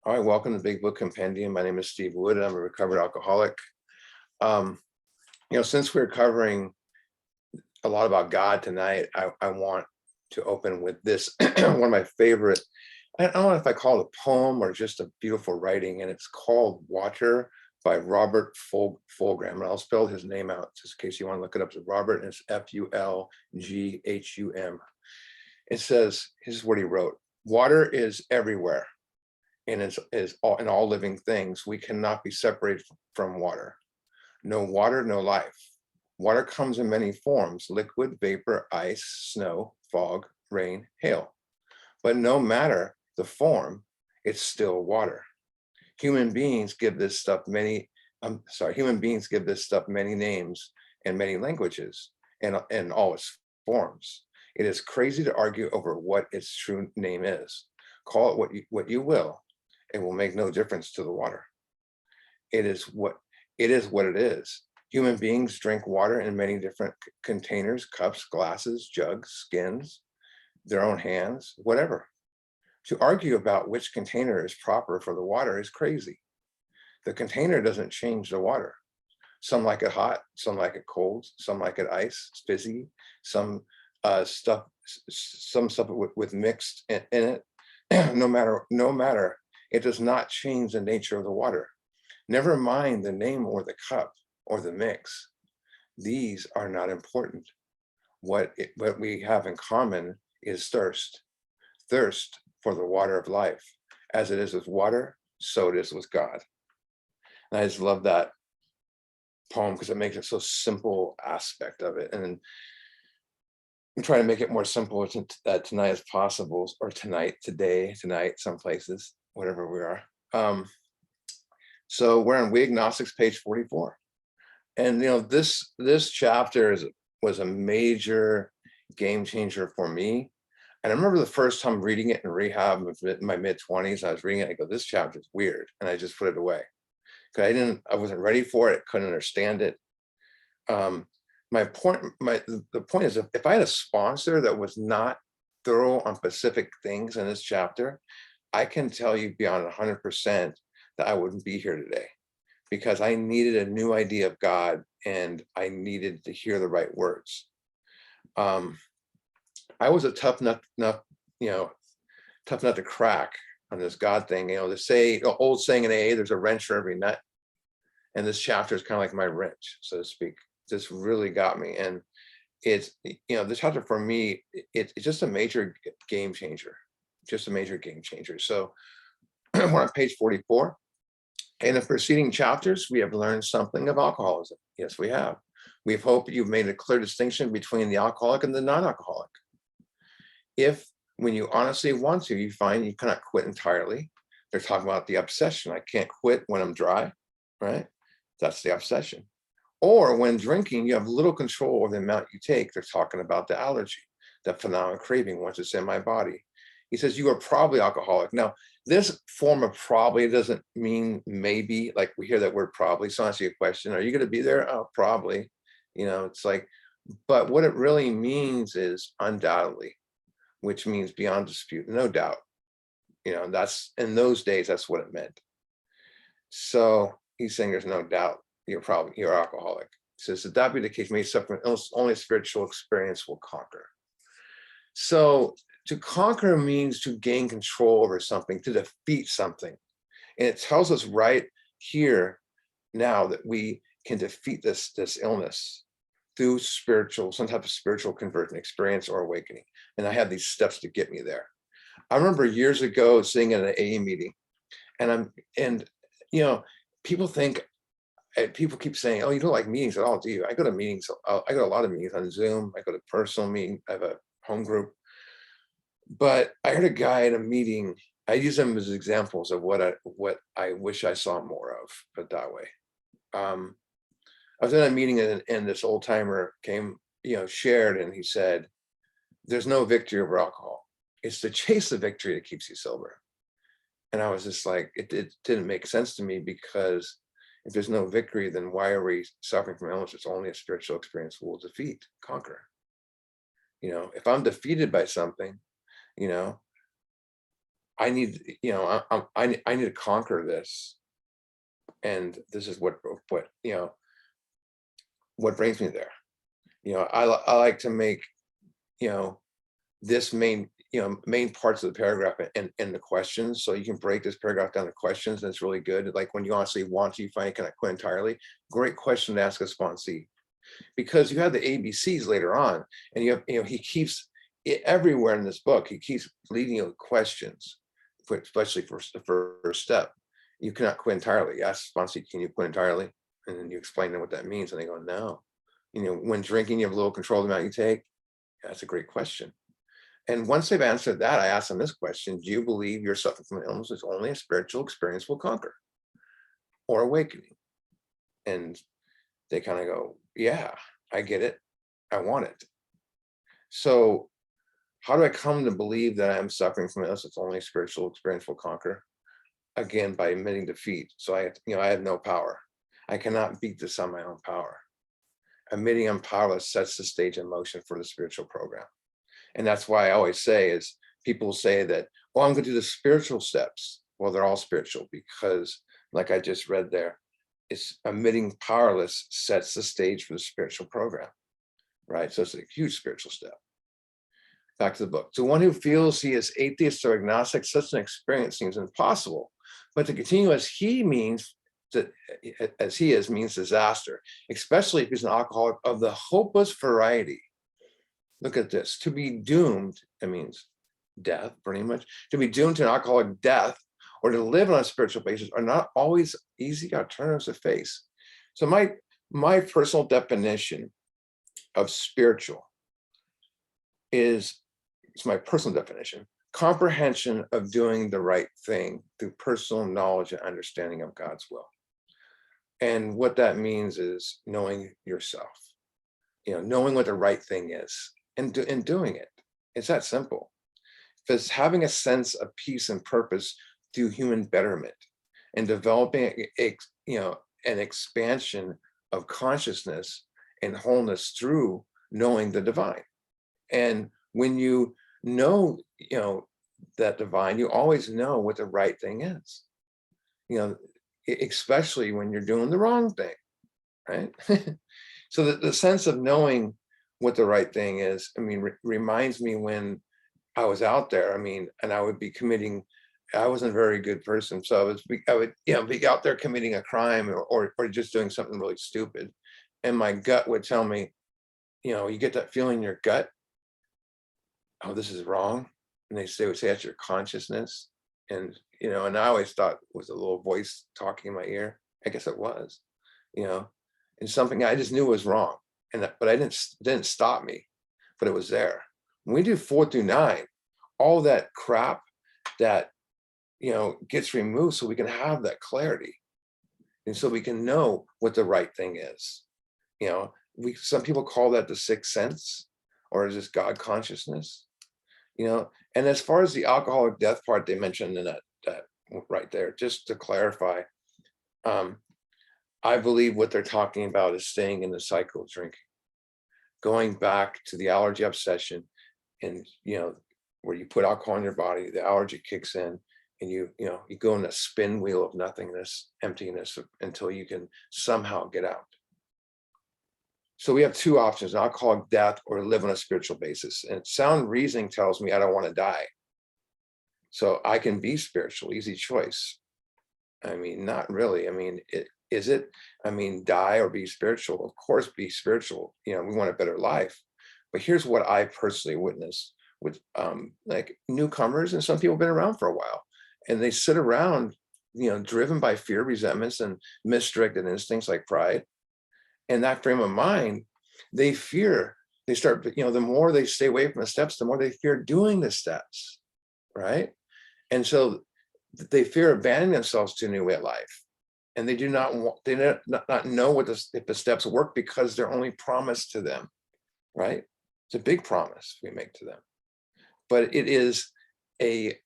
All right, welcome to Big Book Compendium. My name is Steve Wood, and I'm a recovered alcoholic. Since we're covering a lot about God tonight, I want to open with this, one of my favorite, I don't know if I call it a poem or just a beautiful writing, and it's called Water by Robert Fulgram. And I'll spell his name out just in case you want to look it up. It's Robert, and it's Fulghum. It says, here's what he wrote: water is everywhere. And is all in all living things. We cannot be separated from water. No water, no life. Water comes in many forms: liquid, vapor, ice, snow, fog, rain, hail. But no matter the form, it's still water. Human beings give this stuff many names and many languages and all its forms. It is crazy to argue over what its true name is. Call it what you will. It will make no difference to the water. It is what it is. Human beings drink water in many different containers: cups, glasses, jugs, skins, their own hands, whatever. To argue about which container is proper for the water is crazy. The container doesn't change the water. Some like it hot, some like it cold, some like it ice, fizzy, some stuff with mixed in it. No matter, it does not change the nature of the water. Never mind the name or the cup or the mix. These are not important. What we have in common is thirst for the water of life. As it is with water, so it is with God. And I just love that poem because it makes it so simple aspect of it. And I'm trying to make it more simple tonight as possible, or tonight, some places, whatever we are. So we're on Agnostics Page 44. And this chapter was a major game changer for me. And I remember the first time reading it in rehab in my mid-20s. I was reading it, I go, this chapter is weird. And I just put it away. Because I wasn't ready for it, couldn't understand it. The point is, if I had a sponsor that was not thorough on specific things in this chapter, I can tell you beyond 100% that I wouldn't be here today, because I needed a new idea of God and I needed to hear the right words. I was a tough nut to crack on this God thing. The old saying in AA, there's a wrench for every nut. And this chapter is kind of like my wrench, so to speak. This really got me. And it's, this chapter for me, it's just a major game changer, So we're on page 44. In the preceding chapters, we have learned something of alcoholism. Yes, we have. We hope you've made a clear distinction between the alcoholic and the non-alcoholic. If, when you honestly want to, you find you cannot quit entirely, they're talking about the obsession. I can't quit when I'm dry, right? That's the obsession. Or when drinking, you have little control over the amount you take. They're talking about the allergy, the phenomenal craving once it's in my body. He says, you are probably alcoholic. Now, this form of probably doesn't mean maybe, like we hear that word probably. So I ask you a question, are you going to be there? Oh, probably. It's like, but what it really means is undoubtedly, which means beyond dispute, no doubt. That's, in those days, that's what it meant. So he's saying there's no doubt you're alcoholic. He says, if that be the case, may suffer only a spiritual experience will conquer. So to conquer means to gain control over something, to defeat something. And it tells us right here now that we can defeat this illness through some type of spiritual conversion experience or awakening. And I have these steps to get me there. I remember years ago sitting in an AA meeting, and people keep saying, oh, you don't like meetings at all, do you? I go to meetings. I go to a lot of meetings on Zoom. I go to personal meetings. I have a home group. But I heard a guy in a meeting, I use them as examples of what I wish I saw more of, put it that way. I was in a meeting and this old timer came, shared, and he said, there's no victory over alcohol. It's to chase the victory that keeps you sober. And I was just like, it didn't make sense to me, because if there's no victory, then why are we suffering from illness? It's only a spiritual experience we'll conquer. If I'm defeated by something, I need, I need to conquer this. And this is what, what brings me there. I like to make, you know, this main parts of the paragraph and the questions. So you can break this paragraph down to questions, and it's really good. Like when you honestly want to, you find, can I quit entirely? Great question to ask a sponsee, because you have the ABCs later on, and he keeps everywhere in this book, he keeps leading you with questions, especially for the first step. You cannot quit entirely. You ask the sponsee, can you quit entirely? And then you explain to them what that means, and they go, no. When drinking, you have a little control of the amount you take. That's a great question. And once they've answered that, I ask them this question: do you believe you're suffering from an illness which only a spiritual experience will conquer or awakening? And they kind of go, yeah, I get it. I want it. So how do I come to believe that I'm suffering from an illness that's only a spiritual experience will conquer? Again, by admitting defeat. So I have no power. I cannot beat this on my own power. Admitting I'm powerless sets the stage in motion for the spiritual program. And that's why I always say is, people say that, well, I'm going to do the spiritual steps. Well, they're all spiritual, because like I just read there, it's admitting powerless sets the stage for the spiritual program, right? So it's a huge spiritual step. Back to the book. To one who feels he is atheist or agnostic, such an experience seems impossible. But to continue as he means disaster, especially if he's an alcoholic of the hopeless variety. Look at this. To be doomed, it means death, pretty much. To be doomed to an alcoholic death or to live on a spiritual basis are not always easy alternatives to face. So my personal definition of spiritual is, it's my personal definition, comprehension of doing the right thing through personal knowledge and understanding of God's will. And what that means is knowing yourself, knowing what the right thing is and doing it. It's that simple. It's having a sense of peace and purpose through human betterment and developing an expansion of consciousness and wholeness through knowing the divine. And when you know, that divine, you always know what the right thing is, especially when you're doing the wrong thing, right? So the sense of knowing what the right thing is, reminds me when I was out there, and I would be committing, I wasn't a very good person. So I would be out there committing a crime or just doing something really stupid. And my gut would tell me, you get that feeling in your gut, oh, this is wrong. And they would say that's your consciousness. And, and I always thought it was a little voice talking in my ear. I guess it was, and something I just knew was wrong. But I didn't stop me, but it was there. When we do 4 through 9, all that crap that, gets removed so we can have that clarity. And so we can know what the right thing is. Some people call that the sixth sense, or is this God consciousness? And as far as the alcoholic death part they mentioned in that right there, just to clarify, I believe what they're talking about is staying in the cycle of drinking, going back to the allergy obsession, and where you put alcohol in your body, the allergy kicks in, and you go in a spin wheel of nothingness, emptiness, until you can somehow get out. So we have 2 options: alcoholic death or live on a spiritual basis. And sound reasoning tells me I don't want to die. So I can be spiritual, easy choice. Not really. Is it? Die or be spiritual? Of course, be spiritual. We want a better life. But here's what I personally witnessed with like newcomers, and some people have been around for a while, and they sit around, driven by fear, resentments, and misdirected instincts like pride. And that frame of mind, they fear. They start, the more they stay away from the steps, the more they fear doing the steps, right? And so they fear abandoning themselves to a new way of life. And they do not want, they not know if the steps work, because they're only promised to them, right? It's a big promise we make to them. But it is the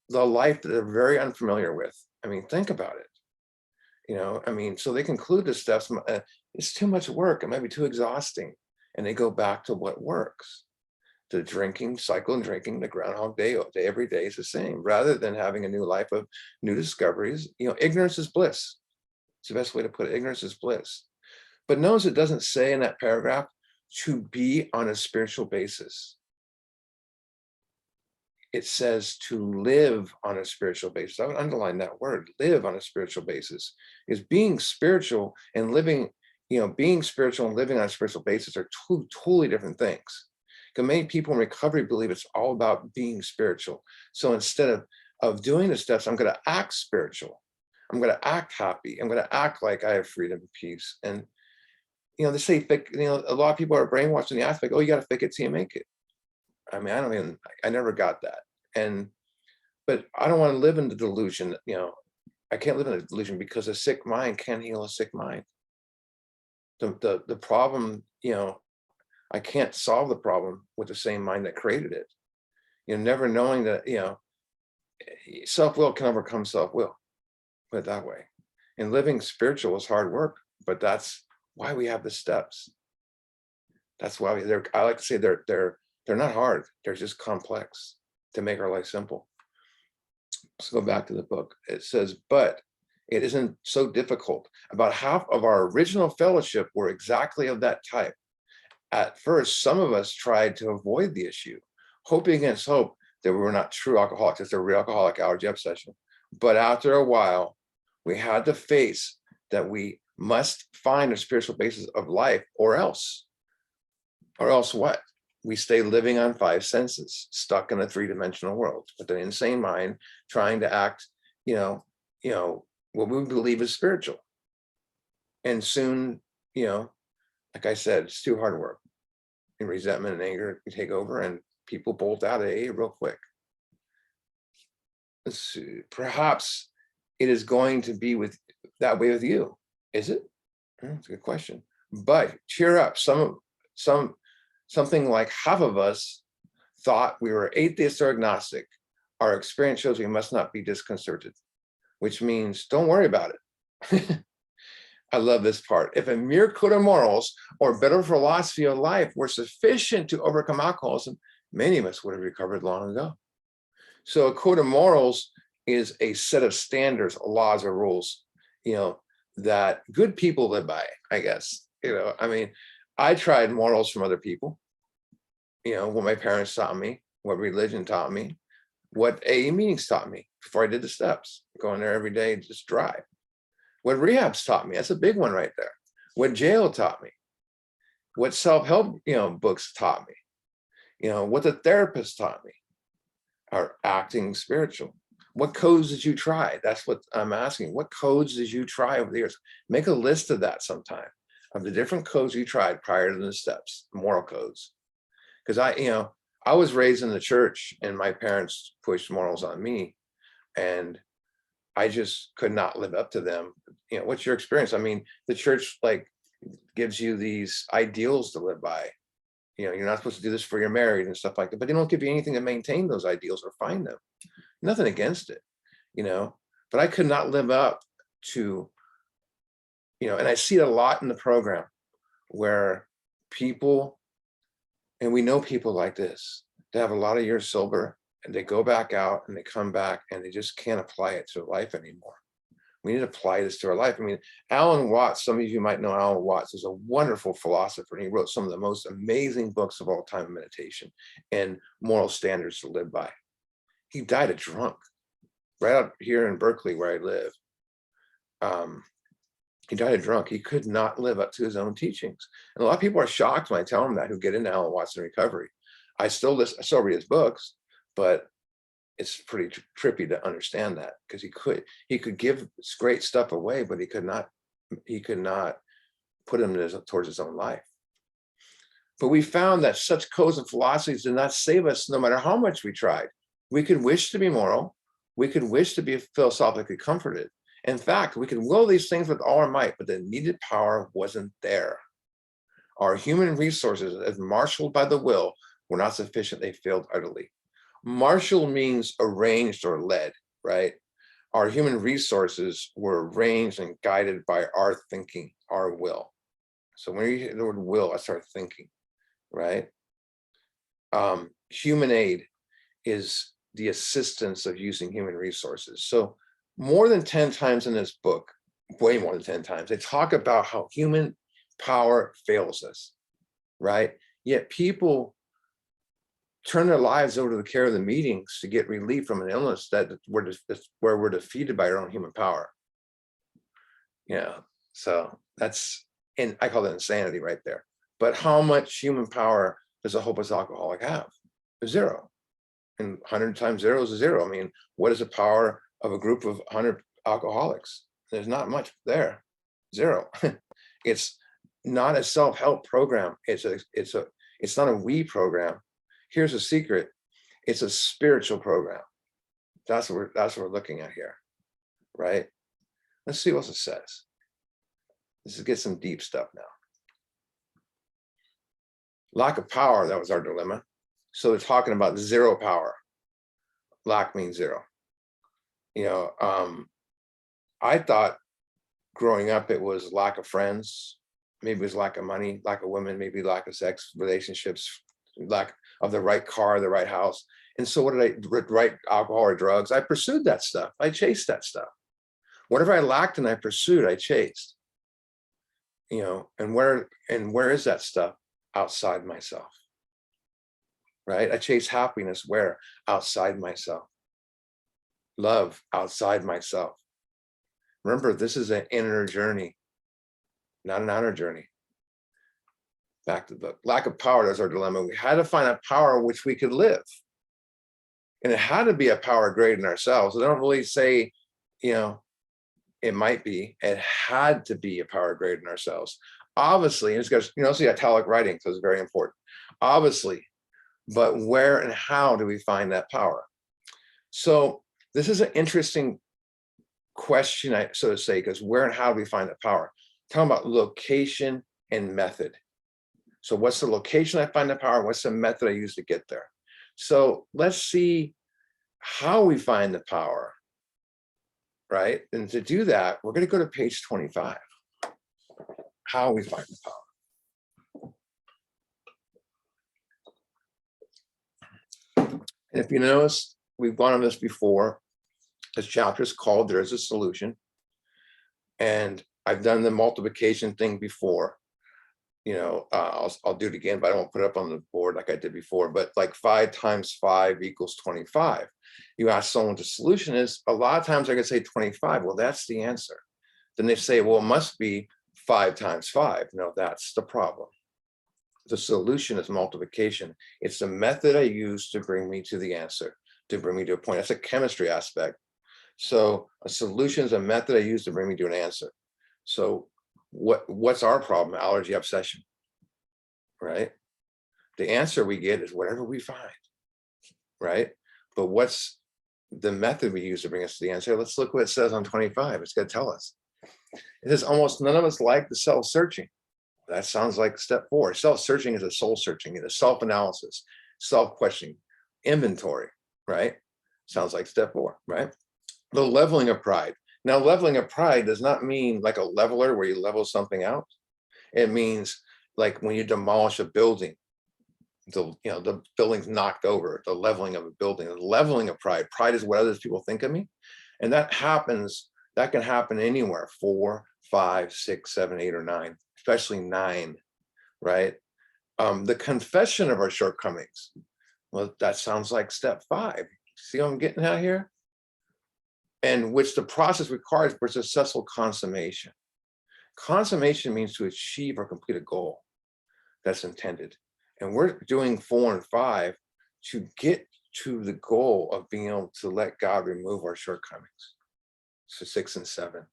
life that they're very unfamiliar with. Think about it. So they conclude the steps, it's too much work, it might be too exhausting, and they go back to what works. the drinking cycle and drinking the Groundhog Day every day is the same, rather than having a new life of new discoveries. Ignorance is bliss. It's the best way to put it. Ignorance is bliss. But notice it doesn't say in that paragraph to be on a spiritual basis. It says to live on a spiritual basis. I would underline that word, live on a spiritual basis. Is being spiritual and living, being spiritual and living on a spiritual basis are two totally different things. Because many people in recovery believe it's all about being spiritual. So instead of doing the steps, I'm going to act spiritual. I'm going to act happy. I'm going to act like I have freedom and peace. And, they say, a lot of people are brainwashed in the aspect, oh, you got to fake it till you make it. I mean, I never got that. But I don't want to live in the delusion. I can't live in a delusion because a sick mind can't heal a sick mind. The problem, I can't solve the problem with the same mind that created it. Never knowing that, self-will can overcome self-will, put it that way. And living spiritual is hard work, but that's why we have the steps. That's why I like to say they're not hard. They're just complex to make our life simple. Let's go back to the book. It says, but it isn't so difficult. About half of our original fellowship were exactly of that type. At first, some of us tried to avoid the issue, hoping against hope that we were not true alcoholics, it's a real alcoholic allergy obsession. But after a while, we had to face that we must find a spiritual basis of life, or else what? We stay living on five senses, stuck in a three-dimensional world with an insane mind, trying to act, what we believe is spiritual. And soon, like I said, it's too hard work. And resentment and anger can take over, and people bolt out of AA real quick. Let's see. Perhaps it is going to be that way with you. Is it? That's a good question. But cheer up. Something like half of us thought we were atheist or agnostic. Our experience shows we must not be disconcerted, which means don't worry about it. I love this part. If a mere code of morals or better philosophy of life were sufficient to overcome alcoholism, many of us would have recovered long ago. So a code of morals is a set of standards, laws, or rules, that good people live by, I guess. I tried morals from other people, what my parents taught me, what religion taught me, what AA meetings taught me before I did the steps, going there every day, just drive. What rehabs taught me, that's a big one right there. What jail taught me, what self-help, books taught me, what the therapist taught me, are acting spiritual. What codes did you try? That's what I'm asking. What codes did you try over the years? Make a list of that sometime, of the different codes you tried prior to the steps, moral codes. Because I was raised in the church and my parents pushed morals on me, and I just could not live up to them. What's your experience? I mean, the church gives you these ideals to live by. You're not supposed to do this for you're married and stuff like that, but they don't give you anything to maintain those ideals or find them. Nothing against it, but I could not live up to, and I see it a lot in the program where people, and we know people like this, they have a lot of years sober and they go back out and they come back and they just can't apply it to life anymore. We need to apply this to our life. I mean, Alan Watts, some of you might know Alan Watts, is a wonderful philosopher, and he wrote some of the most amazing books of all time in meditation and moral standards to live by. He died a drunk right out here in Berkeley where I live. He died a drunk. He could not live up to his own teachings. And a lot of people are shocked when I tell them that, who get into Alan Watts in recovery. I still read his books, but it's pretty trippy to understand that, because he could give great stuff away, but he could not put him towards his own life. But we found that such codes and philosophies did not save us, no matter how much we tried. We could wish to be moral. We could wish to be philosophically comforted. In fact, we could will these things with all our might, but the needed power wasn't there. Our human resources, as marshaled by the will, were not sufficient. They failed utterly. Marshal means arranged or led, right? Our human resources were arranged and guided by our thinking, our will. So when you hear the word will, I start thinking, right? Human aid is the assistance of using human resources. So more than 10 times in this book, way more than 10 times, they talk about how human power fails us, right? Yet people turn their lives over to the care of the meetings to get relief from an illness that's where we're defeated by our own human power. Yeah, so that's, and I call that insanity right there. But how much human power does a hopeless alcoholic have? Zero. And 100 times zero is a zero. I mean, what is the power of a group of 100 alcoholics? There's not much there. Zero. It's not a self-help program. It's not a we program. Here's a secret. It's a spiritual program. That's what we're looking at here, right? Let's see what else it says. Let's get some deep stuff now. Lack of power, that was our dilemma. So they're talking about zero power. Lack means zero. You know, I thought growing up it was lack of friends, maybe it was lack of money, lack of women, maybe lack of sex, relationships, lack of the right car, the right house. And so what did right alcohol or drugs? I pursued that stuff. I chased that stuff. Whatever I lacked and I pursued, I chased. You know, and where is that stuff? Outside myself. Right? I chase happiness where? Outside myself. Love outside myself. Remember, this is an inner journey, not an outer journey. Back to the book. Lack of power, that's our dilemma. We had to find a power which we could live. And it had to be a power greater than ourselves. I don't really say, you know, it might be. It had to be a power greater than ourselves. Obviously, and it's got, you know, see italic writing, so it's very important. Obviously, but where and how do we find that power? So this is an interesting question, so to say, because where and how do we find that power? Talking about location and method. So what's the location I find the power? What's the method I use to get there? So let's see how we find the power, right? And to do that, we're going to go to page 25. How we find the power. And if you notice, we've gone on this before. This chapter is called There is a Solution. And I've done the multiplication thing before. You know, I'll do it again, but I won't put it up on the board like I did before. But like 5 times 5 equals 25. You ask someone what the solution is, a lot of times I can say 25. Well, that's the answer. Then they say, well, it must be 5 times 5. No, that's the problem. The solution is multiplication. It's the method I use to bring me to the answer, to bring me to a point. That's a chemistry aspect. So a solution is a method I use to bring me to an answer. So what's our problem? Allergy obsession, right? The answer we get is whatever we find, right? But what's the method we use to bring us to the answer? Let's look what it says on 25. It's going to tell us. It says almost none of us like the self-searching. That sounds like step 4. Self-searching is a soul-searching, it's a self-analysis, self-questioning, inventory, right? Sounds like step 4, right? The leveling of pride. Now, leveling of pride does not mean like a leveler where you level something out. It means like when you demolish a building, the building's knocked over, the leveling of a building, the leveling of pride. Pride is what other people think of me. And that can happen anywhere, 4, 5, 6, 7, 8, or 9, especially 9, right? The confession of our shortcomings. Well, that sounds like step 5. See what I'm getting at here? And which the process requires for successful consummation. Consummation means to achieve or complete a goal that's intended. And we're doing 4 and 5 to get to the goal of being able to let God remove our shortcomings. So 6 and 7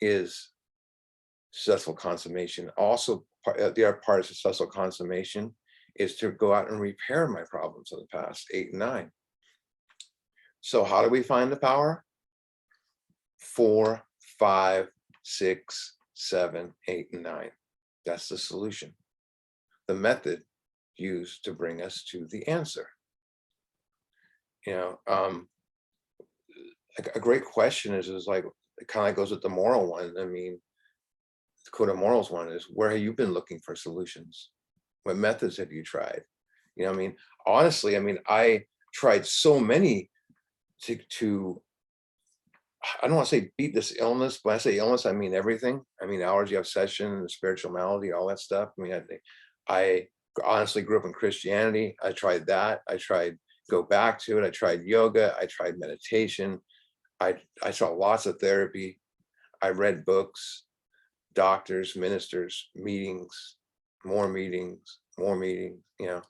is successful consummation. Also, the other part of successful consummation is to go out and repair my problems of the past, 8 and 9. So how do we find the power? 4, 5, 6, 7, 8, and 9. That's the solution. The method used to bring us to the answer. You know, a great question is like, it kind of goes with the moral one. I mean, the Code of Morals one is, where have you been looking for solutions? What methods have you tried? You know what I mean? Honestly, I mean, I tried so many to I don't want to say beat this illness, but when I say illness, I mean everything. I mean allergy, obsession, spiritual malady, all that stuff. I mean, I honestly grew up in Christianity. I tried that. I tried go back to it. I tried yoga. I tried meditation. I saw lots of therapy. I read books, doctors, ministers, meetings, more meetings, more meetings. You know,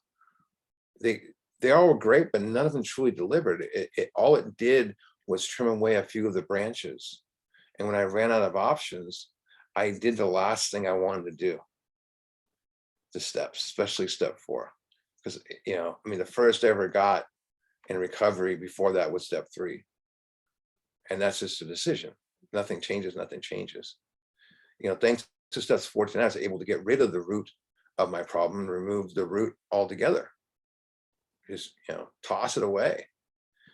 they all were great, but none of them truly delivered. All it did was trim away a few of the branches. And when I ran out of options, I did the last thing I wanted to do, the steps, especially step 4. Because, you know, I mean, the first I ever got in recovery before that was step 3. And that's just a decision. Nothing changes, nothing changes. You know, thanks to steps 4 to 9, I was able to get rid of the root of my problem, remove the root altogether. Just, you know, toss it away.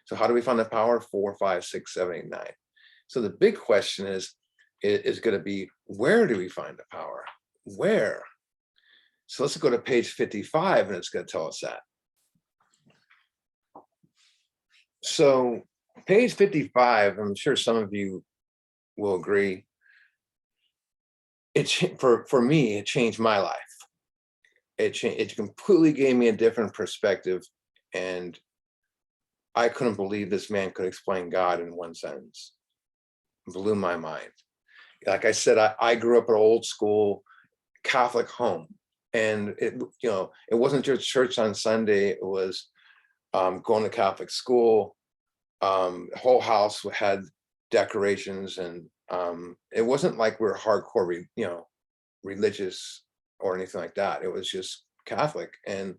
So how do we find the power? 4, 5, 6, 7, 8, 9. So the big question is going to be, where do we find the power? Where? So let's go to page 55, and it's going to tell us that. So page 55, I'm sure some of you will agree, for me, it changed my life. It completely gave me a different perspective, and I couldn't believe this man could explain God in one sentence. It blew my mind. Like I said, I grew up in an old school Catholic home, and it wasn't just church on Sunday. It was going to Catholic school. The whole house had decorations, and it wasn't like we're hardcore, religious or anything like that. It was just Catholic, and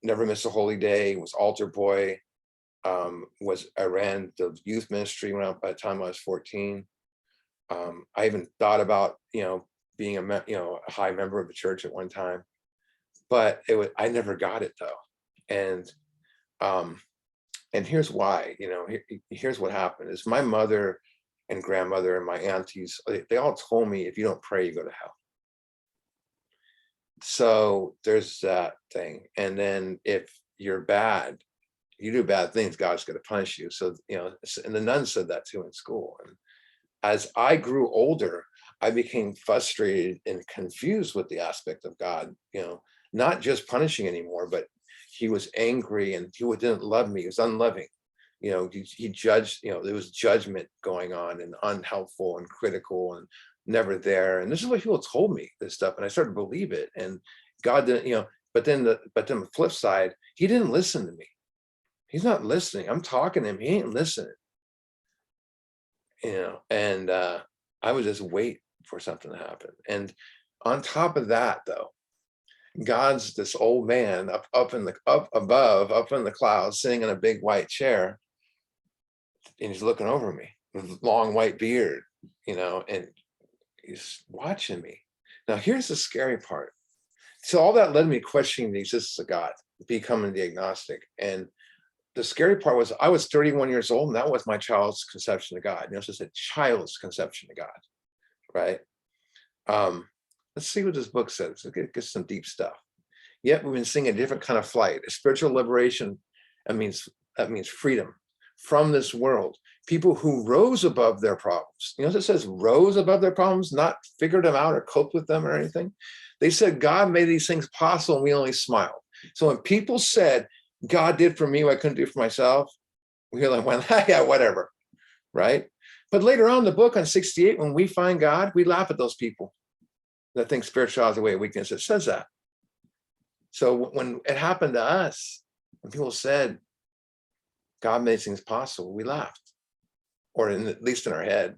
never missed a holy day. Was altar boy. I ran the youth ministry by the time I was 14. I even thought about being a high member of the church at one time, but I never got it though. And here's why. Here's what happened: is my mother and grandmother and my aunties, they all told me, if you don't pray, you go to hell. So there's that thing. And then if you're bad, you do bad things, God's going to punish you. So, and the nuns said that too in school. And as I grew older, I became frustrated and confused with the aspect of God, not just punishing anymore, but he was angry and he didn't love me. He was unloving. He judged, there was judgment going on, and unhelpful and critical and never there. And this is what people told me, this stuff. And I started to believe it. And God didn't, but then the flip side, he didn't listen to me. He's not listening. I'm talking to him. He ain't listening. And I would just wait for something to happen. And on top of that, though, God's this old man up above, up in the clouds, sitting in a big white chair, and he's looking over me with a long white beard, and he's watching me. Now, here's the scary part. So all that led me questioning the existence of God, becoming the agnostic. And the scary part was I was 31 years old, and that was my child's conception of God. It's just a child's conception of God, right? Let's see what this book says. Let's get some deep stuff. Yet we've been seeing a different kind of flight, a spiritual liberation. That means freedom from this world. People who rose above their problems. It says rose above their problems, not figured them out or coped with them or anything. They said God made these things possible, and we only smiled. So when people said God did for me what I couldn't do for myself, we like went, yeah, whatever, right? But later on in the book on 68, when we find God, we laugh at those people that think spirituality is a way of weakness. It says that. So when it happened to us, when people said God made things possible, we laughed, or at least in our head,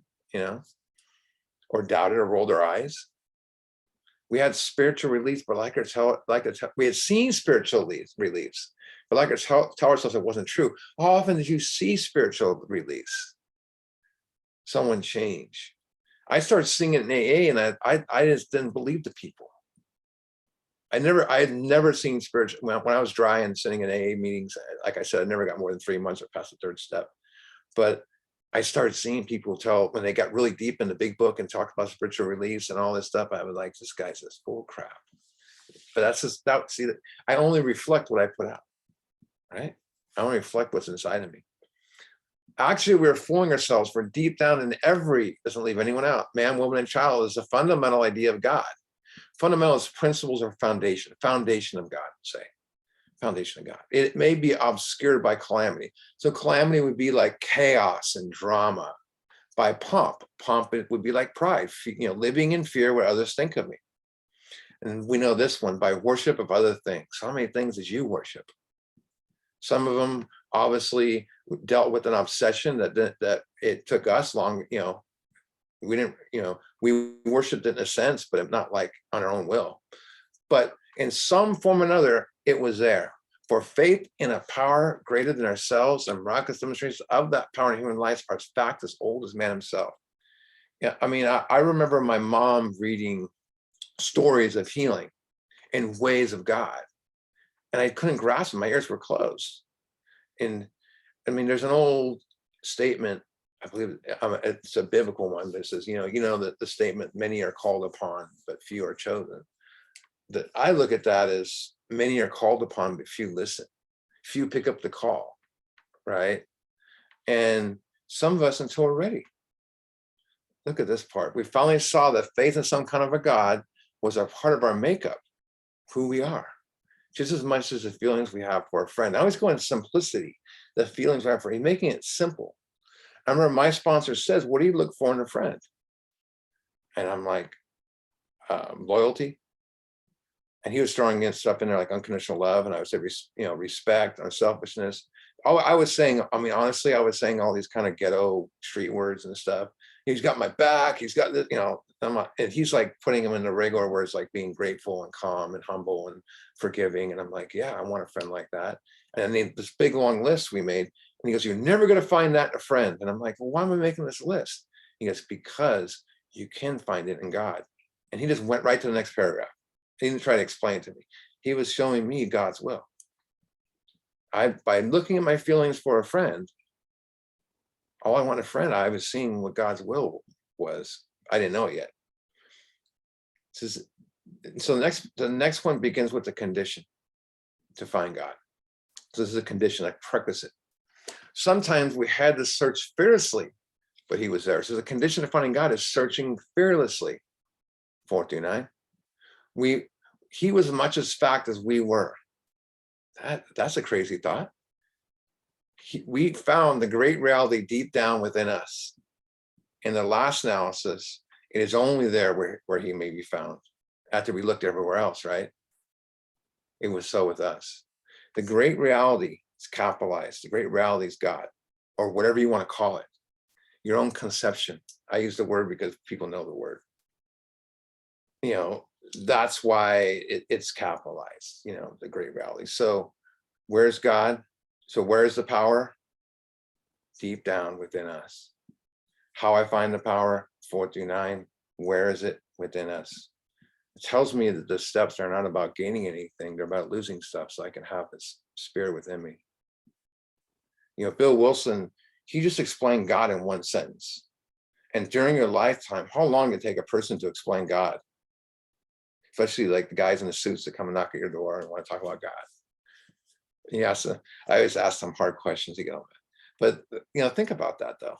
or doubted or rolled our eyes. We had spiritual relief, but we had seen spiritual reliefs, but like tell ourselves it wasn't true. How often did you see spiritual release? Someone change. I started seeing it in AA, and I just didn't believe the people. I had never seen spiritual when I was dry and sitting in AA meetings. Like I said, I never got more than 3 months or past the 3rd step. But I started seeing people when they got really deep in the big book and talked about spiritual release and all this stuff. I was like, this guy's just full of crap. But that's just that. See, I only reflect what I put out, right? I only reflect what's inside of me. Actually, we're fooling ourselves, for deep down in every, doesn't leave anyone out, man, woman, and child is a fundamental idea of God. Fundamental is principles or foundation of God, say. Foundation of God. It may be obscured by calamity. So calamity would be like chaos and drama. By pomp, it would be like pride, living in fear what others think of me. And we know this one, by worship of other things. How many things did you worship? Some of them obviously dealt with an obsession that it took us long, we didn't, we worshiped it in a sense, but not like on our own will. But in some form or another, it was there. For faith in a power greater than ourselves and miraculous demonstrations of that power in human life are fact as old as man himself. Yeah, I mean, I remember my mom reading stories of healing in ways of God, and I couldn't grasp them. My ears were closed. And I mean, there's an old statement, I believe it's a biblical one, that says, that the statement, many are called upon, but few are chosen. That I look at that as many are called upon, but few listen. Few pick up the call, right? And some of us, until we're ready. Look at this part. We finally saw that faith in some kind of a God was a part of our makeup, who we are, just as much as the feelings we have for a friend. I always go into simplicity, the feelings we have for him, making it simple. I remember my sponsor says, what do you look for in a friend? And I'm like, loyalty. And he was throwing in stuff in there like unconditional love. And I would say, respect, unselfishness. I was saying, honestly, I was saying all these kind of ghetto street words and stuff. He's got my back. He's got this, and he's like putting him in the regular words, like being grateful and calm and humble and forgiving. And I'm like, yeah, I want a friend like that. And then this big long list we made. And he goes, you're never going to find that in a friend. And I'm like, well, why am I making this list? He goes, because you can find it in God. And he just went right to the next paragraph. He didn't try to explain it to me. He was showing me God's will. By looking at my feelings for a friend, all I want a friend, I was seeing what God's will was. I didn't know it yet. So the next one begins with the condition to find God. So this is a condition, a prerequisite. Sometimes we had to search fearlessly, but he was there. So the condition of finding God is searching fearlessly. 4-9. He was as much as fact as we were. That's a crazy thought. We found the great reality deep down within us. In the last analysis, it is only there where he may be found. After we looked everywhere else, right? It was so with us. The great reality is capitalized. The great reality is God, or whatever you want to call it. Your own conception. I use the word because people know the word. That's why it's capitalized, the great reality. So where's God? So where's the power? Deep down within us. How I find the power? 4-9. Where is it? Within us. It tells me that the steps are not about gaining anything. They're about losing stuff so I can have this spirit within me. Bill Wilson, he just explained God in one sentence. And during your lifetime, how long did it take a person to explain God? Especially like the guys in the suits that come and knock at your door and want to talk about God. I always ask them hard questions to get on that. But think about that though.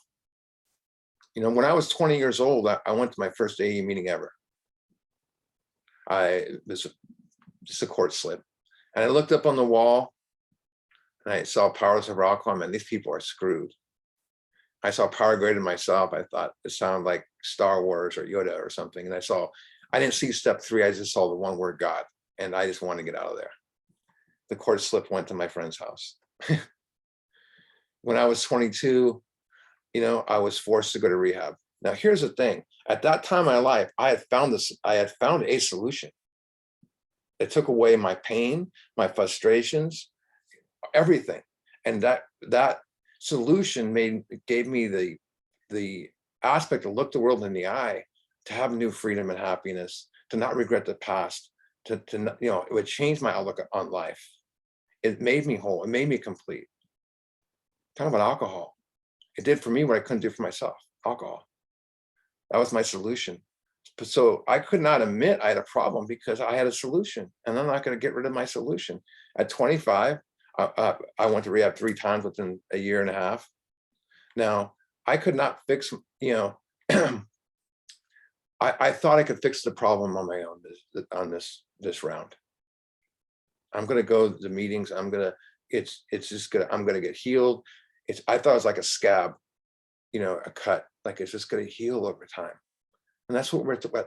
When I was 20 years old, I went to my first AA meeting ever. It was just a court slip. And I looked up on the wall and I saw powers of alcohol. Man, these people are screwed. I saw power greater than myself. I thought it sounded like Star Wars or Yoda or something. And I didn't see step 3. I just saw the one word God. And I just wanted to get out of there. The court slip went to my friend's house. When I was 22, I was forced to go to rehab. Now, here's the thing. At that time in my life, I had found a solution. It took away my pain, my frustrations, everything. And that solution gave me the aspect to look the world in the eye, to have new freedom and happiness, to not regret the past, it would change my outlook on life. It made me whole. It made me complete. Talk about alcohol. It did for me what I couldn't do for myself. Alcohol. That was my solution. So I could not admit I had a problem because I had a solution, and I'm not going to get rid of my solution. At 25, I went to rehab 3 times within a year and a half. Now, I could not fix, I thought I could fix the problem on my own on this round. I'm going to go to the meetings. It's just gonna, I'm going to get healed. I thought it was like a scab, a cut, like it's just going to heal over time. And that's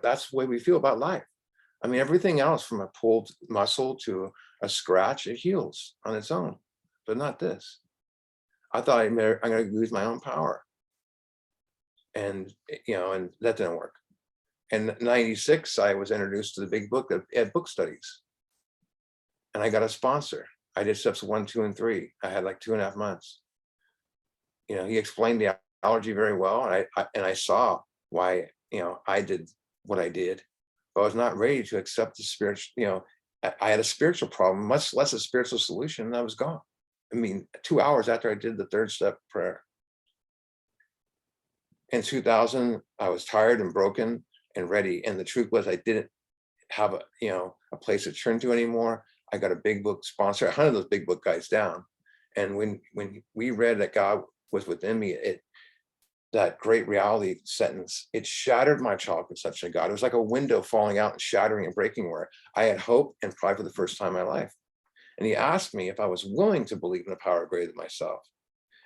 that's the way we feel about life. I mean, everything else, from a pulled muscle to a scratch, it heals on its own, but not this. I thought I'm going to use my own power. And, and that didn't work. In 96, I was introduced to the big book at book studies. And I got a sponsor. I did steps 1, 2, and 3. I had like 2.5 months. He explained the allergy very well. And I saw why, I did what I did, but I was not ready to accept the spiritual, I had a spiritual problem, much less a spiritual solution, and I was gone. I mean, 2 hours after I did the 3rd step prayer. In 2000, I was tired and broken and ready. And the truth was, I didn't have a place to turn to anymore. I got a big book sponsor. I hunted those big book guys down. And when we read that God was within me, that great reality sentence, it shattered my childhood conception of God. It was like a window falling out and shattering and breaking, where I had hope and pride for the first time in my life. And he asked me if I was willing to believe in the power greater than myself.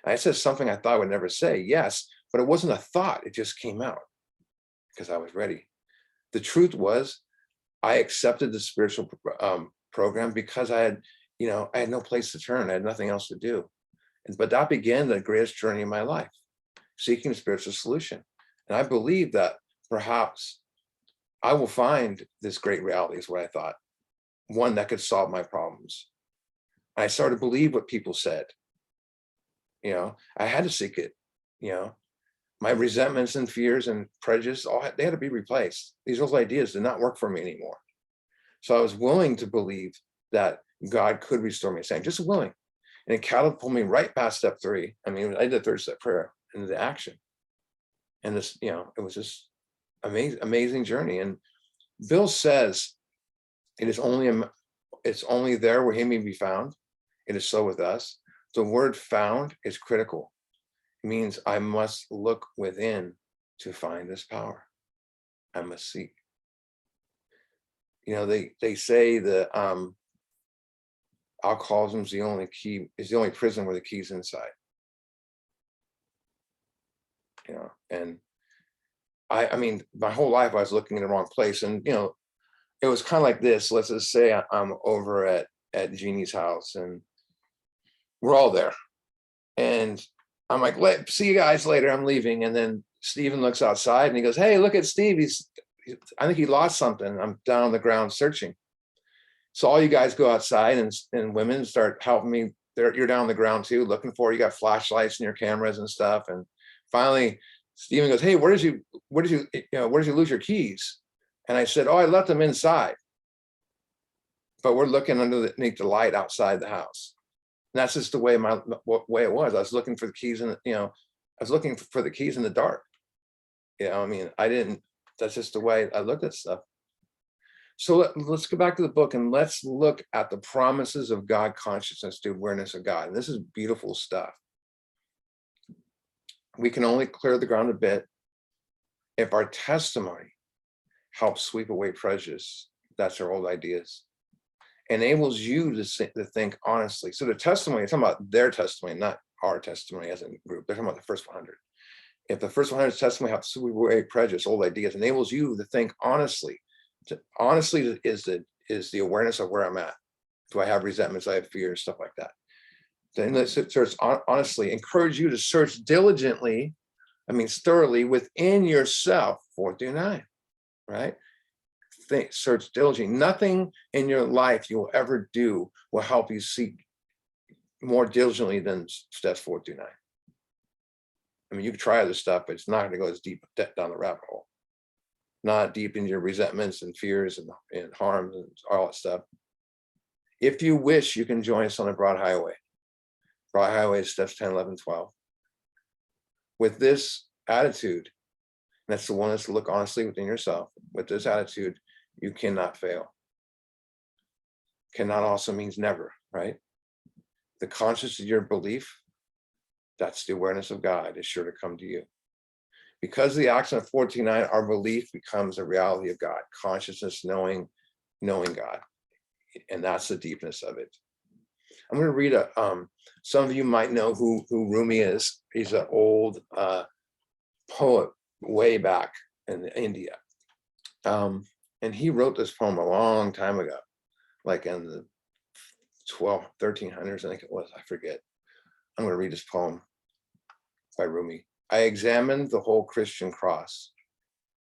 And I said something I thought I would never say, yes, but it wasn't a thought. It just came out because I was ready. The truth was, I accepted the spiritual program because I had no place to turn. I had nothing else to do. But that began the greatest journey of my life, seeking a spiritual solution. And I believe that perhaps I will find this great reality, is what I thought, one that could solve my problems. And I started to believe what people said. I had to seek it. My resentments and fears and prejudice, they had to be replaced. These old ideas did not work for me anymore. So I was willing to believe that God could restore me, saying, just willing. And it catapulted me right past step 3. I mean, I did the 3rd step prayer into the action. And this, it was just amazing journey. And Bill says, it's only there where he may be found. It is so with us. The word found is critical. It means I must look within to find this power. I must seek. They say that alcoholism is the only prison where the key's inside. And I mean, my whole life I was looking in the wrong place. And, it was kind of like this. Let's just say I'm over at Jeannie's house and we're all there. And I'm like, see you guys later. I'm leaving. And then Steven looks outside and he goes, hey, look at Steve. I think he lost something. I'm down on the ground searching. So all you guys go outside and women start helping me. You're down on the ground too, looking for, you got flashlights and your cameras and stuff. And finally, Steven goes, hey, where did you lose your keys? And I said, oh, I left them inside. But we're looking underneath the light outside the house. And that's just the way way it was. I was looking for the keys I was looking for the keys in the dark. I mean, that's just the way I looked at stuff. So let's go back to the book and let's look at the promises of God consciousness to awareness of God. And this is beautiful stuff. We can only clear the ground a bit if our testimony helps sweep away prejudice. That's our old ideas. Enables you to think honestly. So the testimony, it's talking about their testimony, not our testimony as a group. They're talking about the first 100. If the first 100's testimony helps sweep away prejudice, old ideas, enables you to think honestly. Honestly is the awareness of where I'm at. Do I have resentments? I have fears, stuff like that. Then let's search honestly. Encourage you to search diligently, thoroughly within yourself, 4 through 9, right? Search diligently. Nothing in your life you will ever do will help you seek more diligently than steps 4 through 9. You can try other stuff, but it's not going to go as deep down the rabbit hole. Not deep into your resentments and fears and harms and all that stuff. If you wish, you can join us on the Broad Highway. Broad Highway is steps 10, 11, 12. With this attitude, That's the willingness to look honestly within yourself. With this attitude, you cannot fail. Cannot also means never, right? The consciousness of your belief, that's the awareness of God, is sure to come to you. Because of the action of 14.9, our belief becomes a reality of God, consciousness, knowing God. And that's the deepness of it. I'm going to read some of you might know who Rumi is. He's an old poet way back in India. And he wrote this poem a long time ago, like in the 1300s, I think it was, I forget. I'm going to read this poem by Rumi. I examined the whole Christian cross.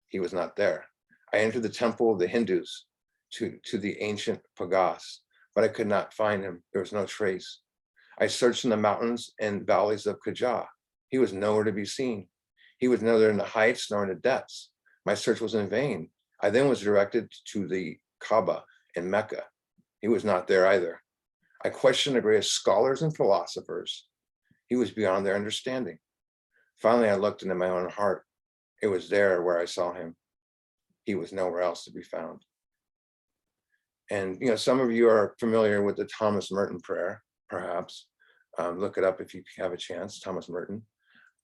He was not there. I entered the temple of the Hindus to the ancient Pagas, but I could not find him. There was no trace. I searched in the mountains and valleys of Kajah. He was nowhere to be seen. He was neither in the heights nor in the depths. My search was in vain. I then was directed to the Kaaba in Mecca. He was not there either. I questioned the greatest scholars and philosophers. He was beyond their understanding. Finally, I looked into my own heart. It was there where I saw him. He was nowhere else to be found. And some of you are familiar with the Thomas Merton prayer, perhaps. Look it up if you have a chance, Thomas Merton.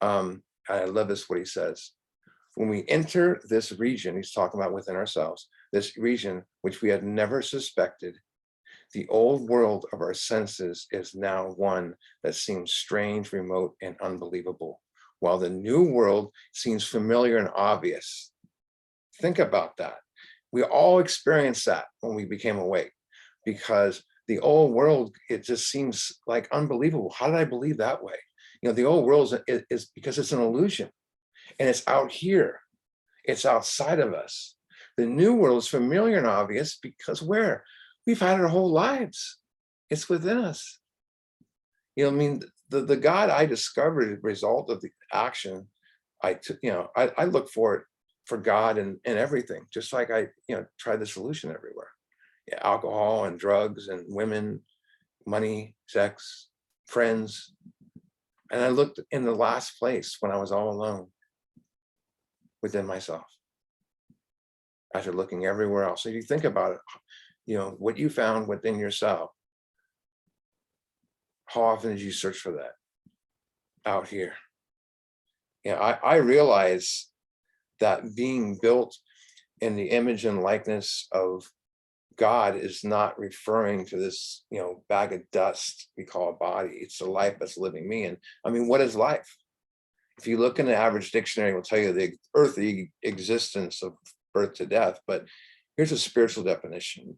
I love this, what he says. When we enter this region, he's talking about within ourselves, this region which we had never suspected, the old world of our senses is now one that seems strange, remote, and unbelievable, while the new world seems familiar and obvious. Think about that. We all experienced that when we became awake, because the old world, it just seems like unbelievable. How did I believe that way? The old world is because it's an illusion, and it's out here. It's outside of us. The new world is familiar and obvious because where? We've had it our whole lives. It's within us. The God I discovered as a result of the action I took, I look for God in everything, just like I, try the solution everywhere. Yeah, alcohol and drugs and women, money, sex, friends. And I looked in the last place when I was all alone within myself, after looking everywhere else. So you think about it, what you found within yourself, how often did you search for that out here? I realize that being built in the image and likeness of God is not referring to this, bag of dust we call a body. It's the life that's living me. And what is life? If you look in the average dictionary, it will tell you the earthly existence of birth to death. But here's a spiritual definition.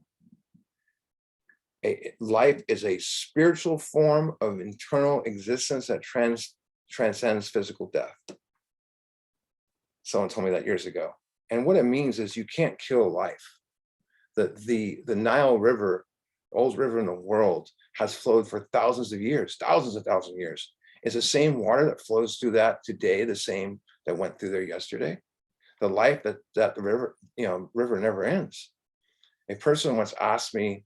Life is a spiritual form of internal existence that transcends physical death. Someone told me that years ago. And what it means is you can't kill life. The Nile River, oldest river in the world, has flowed for thousands of years. It's the same water that flows through that today, the same that went through there yesterday. The life that the river, river never ends. A person once asked me,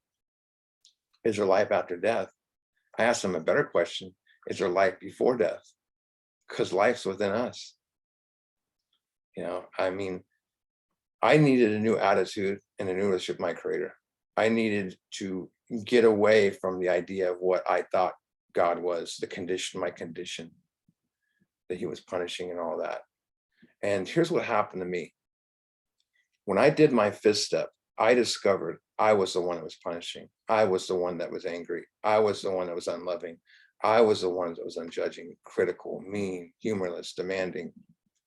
is there life after death? I asked them a better question. Is there life before death? Because life's within us. I needed a new attitude and a new relationship with my creator. I needed to get away from the idea of what I thought God was, my condition, that he was punishing and all that. And here's what happened to me. When I did my fifth step, I discovered I was the one that was punishing. I was the one that was angry. I was the one that was unloving. I was the one that was unjudging, critical, mean, humorless, demanding,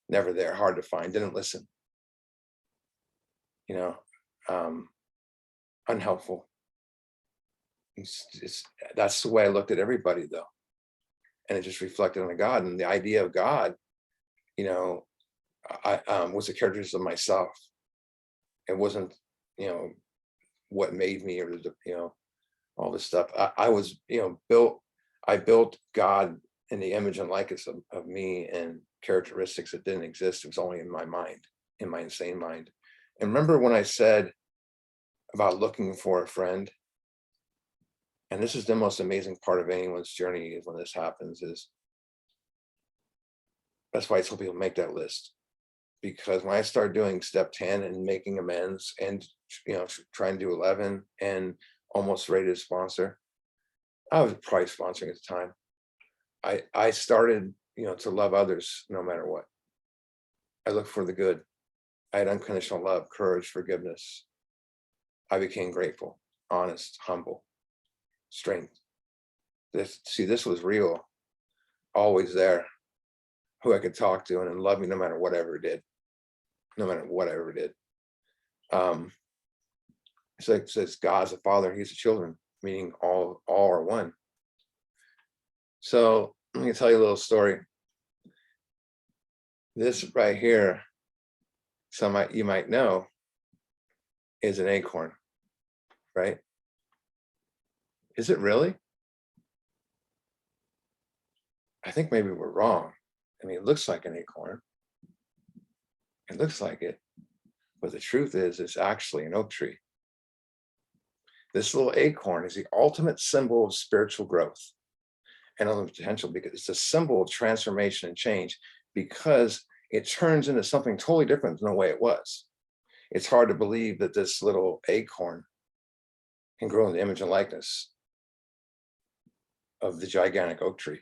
never there, hard to find, didn't listen. Unhelpful. That's the way I looked at everybody, though. And it just reflected on God. And the idea of God, I was a characteristic of myself. It wasn't, what made me, or all this stuff. I was, I built God in the image and likeness of me, and characteristics that didn't exist. It was only in my mind, in my insane mind. And remember when I said about looking for a friend? And this is the most amazing part of anyone's journey, is when this happens, is that's why I tell people make that list. because when I started doing step 10 and making amends and, trying to do 11 and almost ready to sponsor, I was probably sponsoring at the time. I started, to love others no matter what. I looked for the good. I had unconditional love, courage, forgiveness. I became grateful, honest, humble, strength. This was real, always there, who I could talk to and love me no matter whatever it did, no matter whatever it did. It's like it says God's the Father, He's the children, meaning all are one. So let me tell you a little story. This right here, you might know, is an acorn, right? Is it really? I think maybe we're wrong. I mean, it looks like an acorn. It looks like it. But the truth is, it's actually an oak tree. This little acorn is the ultimate symbol of spiritual growth and ultimate potential, because it's a symbol of transformation and change, because it turns into something totally different than the way it was. It's hard to believe that this little acorn can grow in the image and likeness of the gigantic oak tree.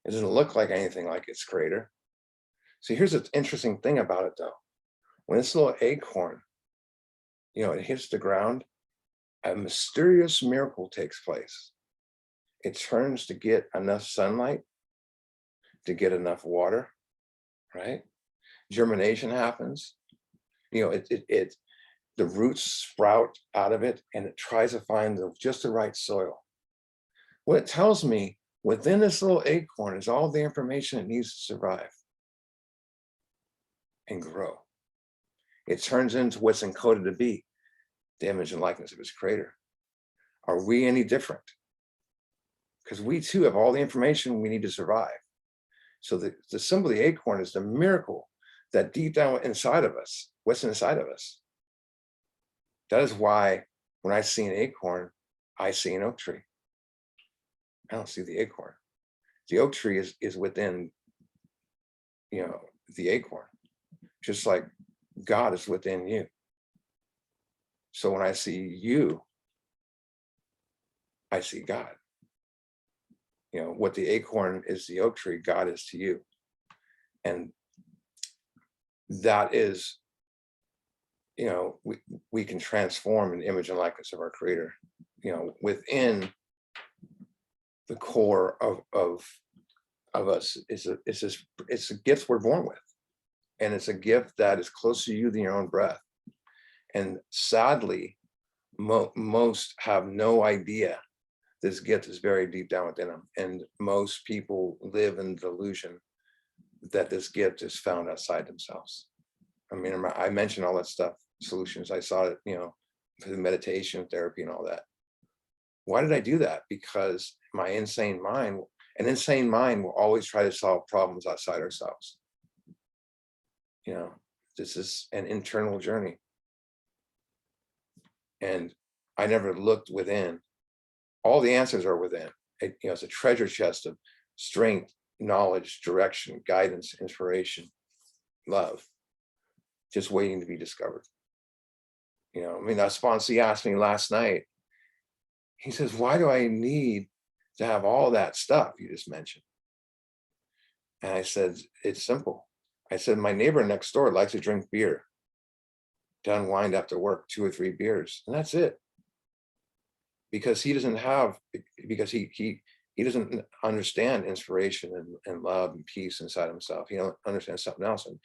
It doesn't look like anything like its creator. So here's the interesting thing about it, though. When this little acorn, it hits the ground, a mysterious miracle takes place. It turns to get enough sunlight, to get enough water, right? Germination happens. The roots sprout out of it, and it tries to find just the right soil. What it tells me, within this little acorn is all the information it needs to survive and grow. It turns into what's encoded to be the image and likeness of its creator. Are we any different? Because we too have all the information we need to survive. So the symbol of the acorn is the miracle that deep down inside of us, what's inside of us. That is why when I see an acorn, I see an oak tree. I don't see the acorn. The oak tree is within, the acorn, just like God is within you. So when I see you, I see God. What the acorn is the oak tree, God is to you. And that is, we can transform an image and likeness of our creator, within the core of us. It's a gift we're born with. And it's a gift that is closer to you than your own breath. And sadly, most have no idea this gift is very deep down within them. And most people live in the delusion that this gift is found outside themselves. I mean, I mentioned all that stuff, solutions. I saw it, through meditation, therapy, and all that. Why did I do that? Because an insane mind will always try to solve problems outside ourselves. This is an internal journey. And I never looked within. All the answers are within. It's a treasure chest of strength, knowledge, direction, guidance, inspiration, love, just waiting to be discovered. That sponsee asked me last night, he says, why do I need to have all that stuff you just mentioned? And I said, it's simple. I said, my neighbor next door likes to drink beer, to unwind after work, 2 or 3 beers, and that's it. Because he doesn't understand inspiration and love and peace inside himself. He don't understand something else. And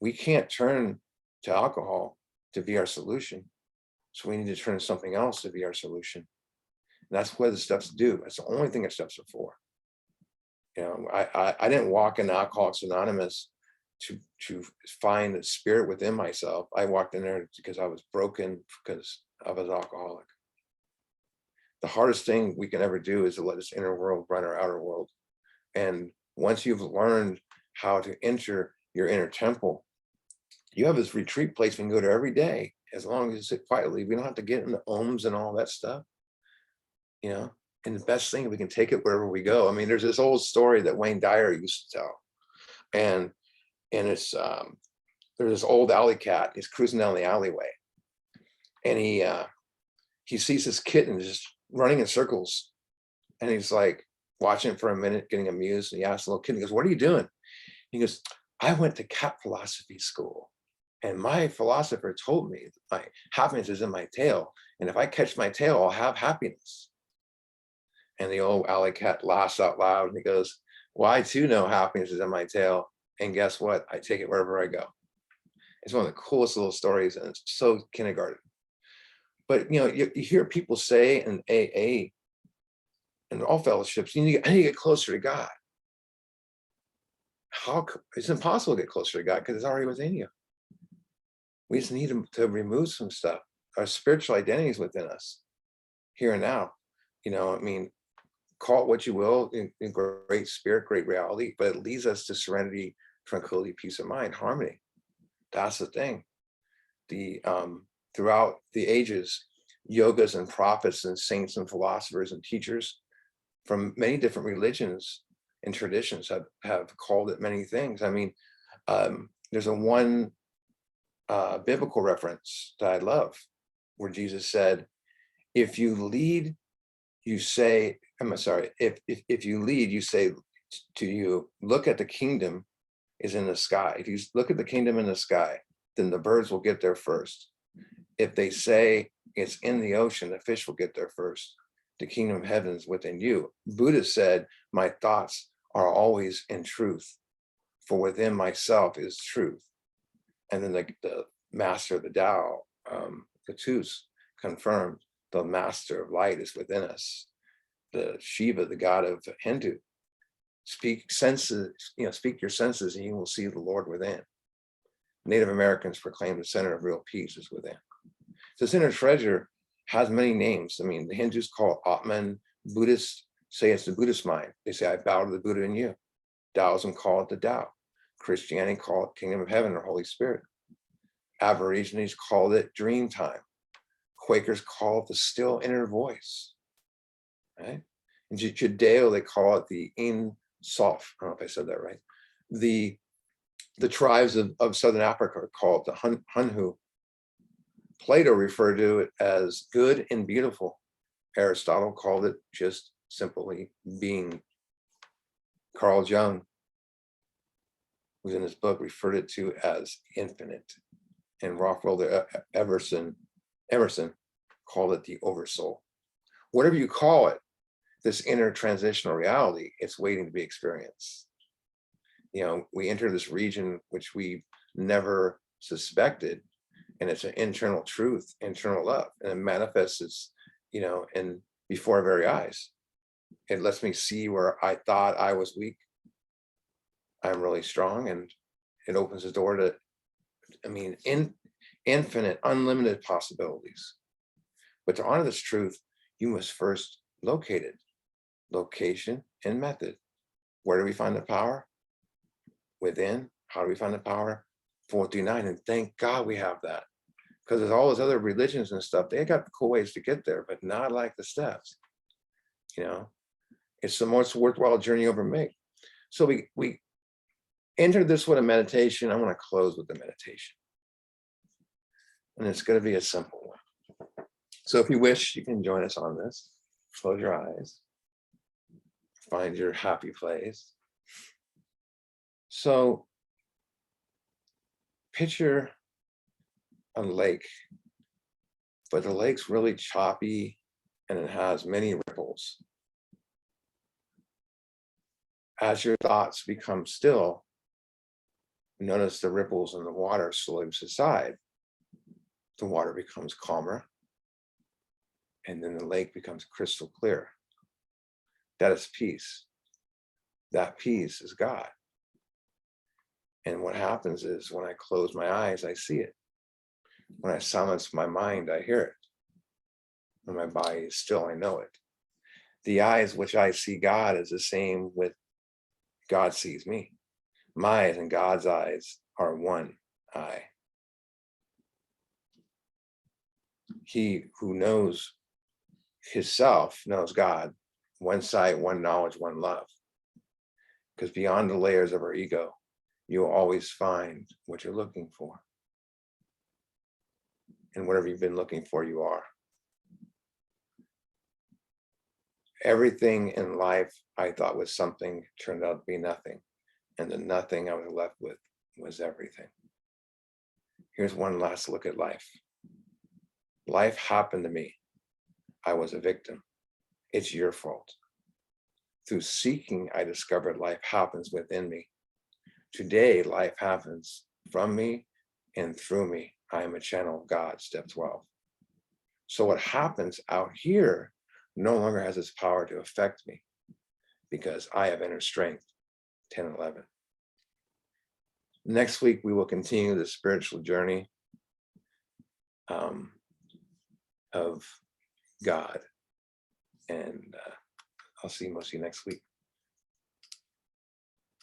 we can't turn to alcohol to be our solution. So we need to turn to something else to be our solution. And that's what the steps do. That's the only thing that steps are for. I didn't walk into Alcoholics Anonymous to find the spirit within myself. I walked in there because I was broken, because I was alcoholic. The hardest thing we can ever do is to let this inner world run our outer world. And once you've learned how to enter your inner temple, you have this retreat place we can go to every day, as long as you sit quietly. We don't have to get into ohms and all that stuff. And the best thing, we can take it wherever we go. I mean, there's this old story that Wayne Dyer used to tell. And And it's there's this old alley cat. He's cruising down the alleyway, and he sees this kitten just running in circles, and he's like watching it for a minute, getting amused. And he asks the little kitten, he goes, "What are you doing?" He goes, "I went to cat philosophy school, and my philosopher told me that my happiness is in my tail, and if I catch my tail, I'll have happiness." And the old alley cat laughs out loud, and he goes, "Well, I too know happiness is in my tail, and guess what? I take it wherever I go." It's one of the coolest little stories, and it's so kindergarten. But you hear people say in AA and all fellowships, I need to get closer to God. It's impossible to get closer to God because it's already within you. We just need to remove some stuff. Our spiritual identity is within us, here and now. Call it what you will, in great spirit, great reality, but it leads us to serenity, tranquility, peace of mind, harmony. That's the thing. Throughout the ages, yogas and prophets and saints and philosophers and teachers from many different religions and traditions have called it many things. There's one biblical reference that I love, where Jesus said, if you lead, you say, if you lead, you say to you, look at the kingdom is in the sky. If you look at the kingdom in the sky, then the birds will get there first. If they say it's in the ocean, the fish will get there first. The kingdom of heaven is within you. Buddha said, my thoughts are always in truth, for within myself is truth. And then the master of the Tao, the Tus, confirmed the master of light is within us. The Shiva, the god of Hindu, speak your senses and you will see the Lord within. Native Americans proclaim the center of real peace is within. This inner treasure has many names. The Hindus call it Atman. Buddhists say it's the Buddhist mind. They say, I bow to the Buddha in you. Taoism call it the Tao. Christianity call it Kingdom of Heaven or Holy Spirit. Aborigines called it dream time. Quakers call it the still inner voice. Right? In Judeo, they call it the Ein Sof. I don't know if I said that right. The tribes of Southern Africa call it the Hunhu. Plato referred to it as good and beautiful. Aristotle called it just simply being. Carl Jung, who's in his book, referred it to as infinite. And Ralph Waldo Emerson called it the oversoul. Whatever you call it, this inner transitional reality, it's waiting to be experienced. We enter this region which we never suspected, and it's an internal truth, internal love, and it manifests in before our very eyes. It lets me see where I thought I was weak. I'm really strong, and it opens the door to, infinite, unlimited possibilities. But to honor this truth, you must first locate it. Location and method. Where do we find the power? Within. How do we find the power? 439. And thank God we have that. Because there's all those other religions and stuff, they got cool ways to get there, but not like the steps. It's the most worthwhile journey you ever make. So we entered this with a meditation. I want to close with the meditation. And it's going to be a simple one. So if you wish, you can join us on this. Close your eyes. Find your happy place. So picture a lake, but the lake's really choppy and it has many ripples. As your thoughts become still, notice the ripples in the water slowly subside. The water becomes calmer, and then the lake becomes crystal clear. That is peace. That peace is God. And what happens is when I close my eyes, I see it. When I silence my mind, I hear it. When my body is still, I know it. The eyes which I see God is the same with God sees me. My eyes and God's eyes are one eye. He who knows himself knows God. One sight, one knowledge, one love. Because beyond the layers of our ego you'll always find what you're looking for. And whatever you've been looking for, you are. Everything in life I thought was something turned out to be nothing. And the nothing I was left with was everything. Here's one last look at life. Life happened to me. I was a victim. It's your fault. Through seeking, I discovered life happens within me. Today, life happens from me and through me. I am a channel of God, step 12. So what happens out here no longer has its power to affect me because I have inner strength, 10 and 11. Next week, we will continue the spiritual journey of God. And I'll see most of you next week.